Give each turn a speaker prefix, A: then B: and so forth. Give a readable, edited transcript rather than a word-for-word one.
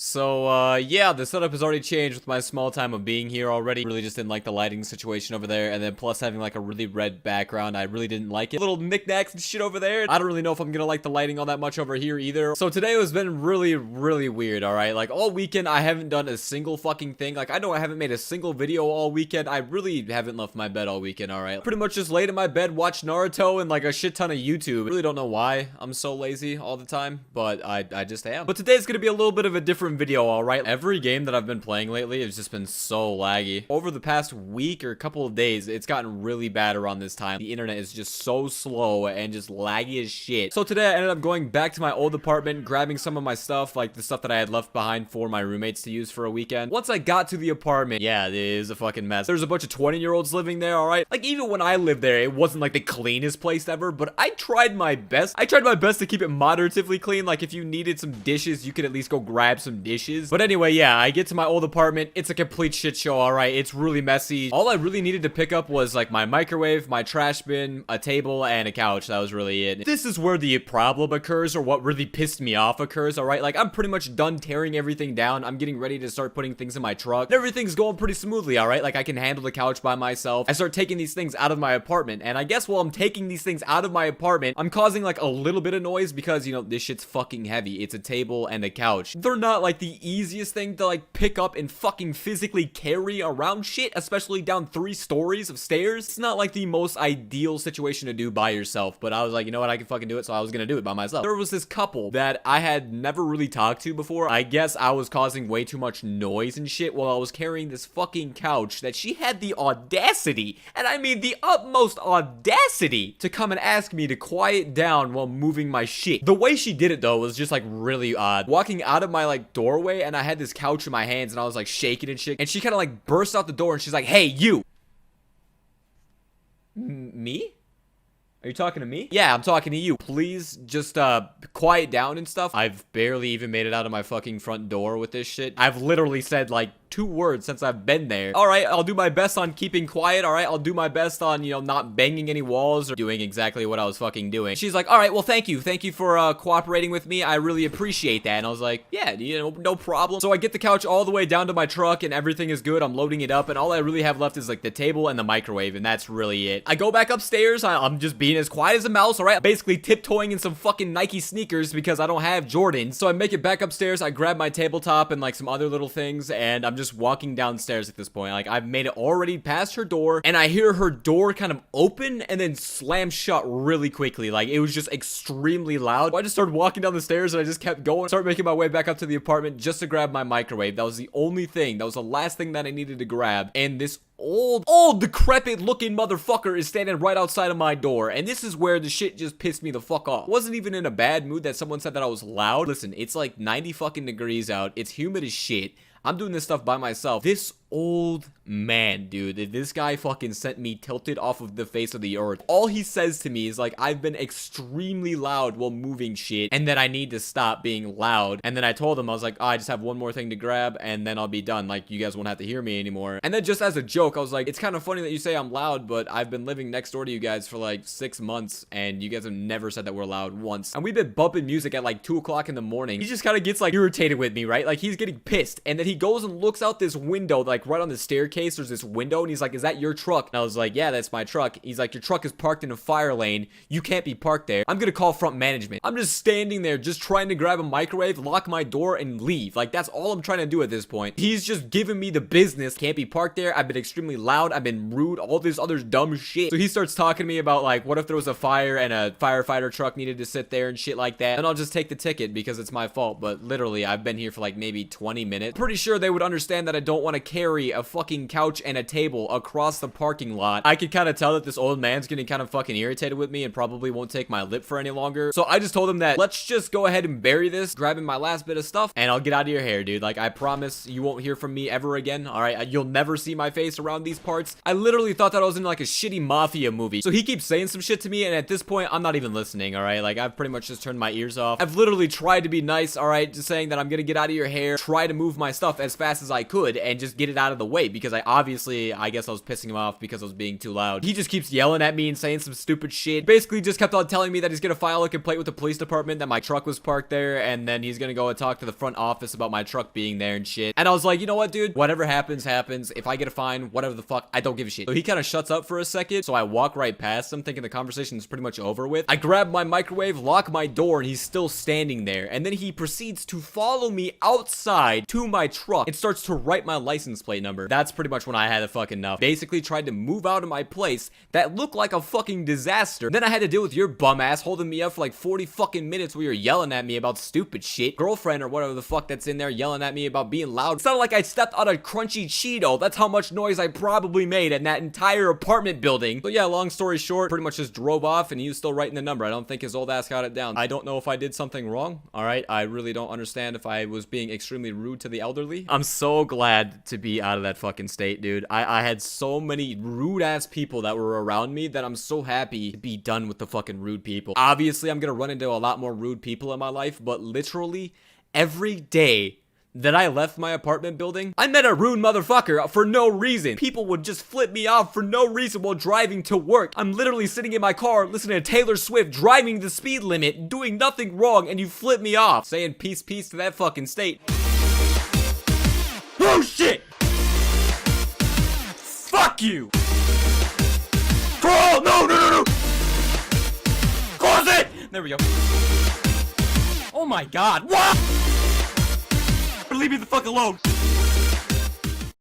A: Yeah, the setup has already changed with my small time of being here already. Really just didn't like the lighting situation over there, and then plus having like a really red background, I really didn't like it. Little knickknacks and shit over there. I don't really know if I'm gonna like the lighting all that much over here either. So today has been really weird, alright? Like all weekend, I haven't done a single fucking thing. Like I know I haven't made a single video all weekend. I really haven't left my bed all weekend, alright? Pretty much just laid in my bed, watched Naruto and like a shit ton of YouTube. Really don't know why I'm so lazy all the time, but I just am. But today's gonna be a little bit of a different video, alright? Every game that I've been playing lately has just been so laggy. Over the past week or couple of days, it's gotten really bad around this time. The internet is just so slow and just laggy as shit. So today I ended up going back to my old apartment, grabbing some of my stuff, like the stuff that I had left behind for my roommates to use for a weekend. Once I got to the apartment, yeah, it is a fucking mess. There's a bunch of 20-year-olds living there, alright? Like even when I lived there, it wasn't like the cleanest place ever, but I tried my best. I tried my best to keep it moderatively clean. Like if you needed some dishes, you could at least go grab some dishes. But anyway, yeah, I get to my old apartment. It's a complete shit show, alright? It's really messy. All I really needed to pick up was like my microwave, my trash bin, a table, and a couch. That was really it. This is where the problem occurs, or what really pissed me off occurs, alright? Like I'm pretty much done tearing everything down. I'm getting ready to start putting things in my truck. Everything's going pretty smoothly, alright? Like I can handle the couch by myself. I start taking these things out of my apartment, and I guess while I'm taking these things out of my apartment, I'm causing like a little bit of noise because, you know, this shit's fucking heavy. It's a table and a couch. They're not like the easiest thing to like pick up and fucking physically carry around shit, especially down 3 stories of stairs. It's not like the most ideal situation to do by yourself, but I was like, you know what, I can fucking do it, so I was gonna do it by myself. There was this couple that I had never really talked to before. I guess I was causing way too much noise and shit while I was carrying this fucking couch that she had the audacity, and I mean the utmost audacity, to come and ask me to quiet down while moving my shit. The way she did it though was just like really odd. Walking out of my like doorway, and I had this couch in my hands and I was like shaking and shit, and she kind of like burst out the door and she's like, "Hey, you." Me? Are you talking to me? Yeah, I'm talking to you. Please just quiet down and stuff. I've barely even made it out of my fucking front door with this shit. I've literally said like 2 words since I've been there. Alright, I'll do my best on keeping quiet. Alright, I'll do my best on, you know, not banging any walls or doing exactly what I was fucking doing. She's like, alright, well, thank you. Thank you for cooperating with me. I really appreciate that. And I was like, yeah, you know, no problem. So I get the couch all the way down to my truck and everything is good. I'm loading it up and all I really have left is like the table and the microwave, and that's really it. I go back upstairs. I'm just being as quiet as a mouse, alright? Basically tiptoeing in some fucking Nike sneakers because I don't have Jordans. So I make it back upstairs. I grab my tabletop and like some other little things, and I'm just walking downstairs at this point. Like I've made it already past her door, and I hear her door kind of open and then slam shut really quickly. Like it was just extremely loud. So I just started walking down the stairs and I just kept going. Started making my way back up to the apartment just to grab my microwave. That was the only thing. That was the last thing that I needed to grab. And this old decrepit looking motherfucker is standing right outside of my door, and this is where the shit just pissed me the fuck off. Wasn't even in a bad mood that someone said that I was loud. Listen, it's like 90 fucking degrees out. It's humid as shit. I'm doing this stuff by myself. This old man, dude, this guy fucking sent me tilted off of the face of the earth. All he says to me is like, I've been extremely loud while moving shit, and that I need to stop being loud. And then I told him, I was like, oh, I just have one more thing to grab and then I'll be done. Like, you guys won't have to hear me anymore. And then just as a joke, I was like, it's kind of funny that you say I'm loud, but I've been living next door to you guys for like 6 months and you guys have never said that we're loud once. And we've been bumping music at like 2 o'clock in the morning. He just kind of gets like irritated with me, right? Like he's getting pissed, and then he goes and looks out this window, like right on the staircase, there's this window, and he's like, is that your truck? And I was like, yeah, that's my truck. He's like, your truck is parked in a fire lane. You can't be parked there. I'm gonna call front management. I'm just standing there, just trying to grab a microwave, lock my door, and leave. Like, that's all I'm trying to do at this point. He's just giving me the business. Can't be parked there. I've been extremely loud. I've been rude. All this other dumb shit. So he starts talking to me about, like, what if there was a fire and a firefighter truck needed to sit there and shit like that? And I'll just take the ticket because it's my fault. But literally, I've been here for like maybe 20 minutes. Pretty sure they would understand that I don't want to carry a fucking couch and a table across the parking lot. I could kind of tell that this old man's getting kind of fucking irritated with me and probably won't take my lip for any longer. So I just told him that let's just go ahead and bury this, grabbing my last bit of stuff, and I'll get out of your hair, dude. Like, I promise you won't hear from me ever again. All right, you'll never see my face around these parts. I literally thought that I was in like a shitty mafia movie. So he keeps saying some shit to me, and at this point, I'm not even listening. All right, like I've pretty much just turned my ears off. I've literally tried to be nice. All right, just saying that I'm gonna get out of your hair, try to move my stuff. stuff as fast as I could and just get it out of the way because I guess I was pissing him off because I was being too loud. He just keeps yelling at me and saying some stupid shit. Basically just kept on telling me that he's gonna file a complaint with the police department that my truck was parked there, and then he's gonna go and talk to the front office about my truck being there and shit. And I was like, you know what, dude? Whatever happens, happens. If I get a fine, whatever the fuck, I don't give a shit. So he kind of shuts up for a second, so I walk right past him thinking the conversation is pretty much over with. I grab my microwave, lock my door, and he's still standing there. And then he proceeds to follow me outside to my truck and starts to write my license plate number. That's pretty much when I had a fucking enough. Basically tried to move out of my place that looked like a fucking disaster. Then I had to deal with your bum ass holding me up for like 40 fucking minutes where you're yelling at me about stupid shit. Girlfriend or whatever the fuck that's in there yelling at me about being loud. It sounded like I stepped on a crunchy Cheeto. That's how much noise I probably made in that entire apartment building. So yeah, long story short, pretty much just drove off and he was still writing the number. I don't think his old ass got it down. I don't know if I did something wrong. Alright, I really don't understand if I was being extremely rude to the elderly. I'm so glad to be out of that fucking state, dude. I had so many rude ass people that were around me that I'm so happy to be done with the fucking rude people. Obviously, I'm gonna run into a lot more rude people in my life, but literally every day that I left my apartment building, I met a rude motherfucker for no reason. People would just flip me off for no reason while driving to work. I'm literally sitting in my car listening to Taylor Swift, driving the speed limit, doing nothing wrong, and you flip me off, saying peace to that fucking state. Oh shit! Fuck you! Crawl! No! Close it! There we go. Oh my god, what? Leave me the fuck alone.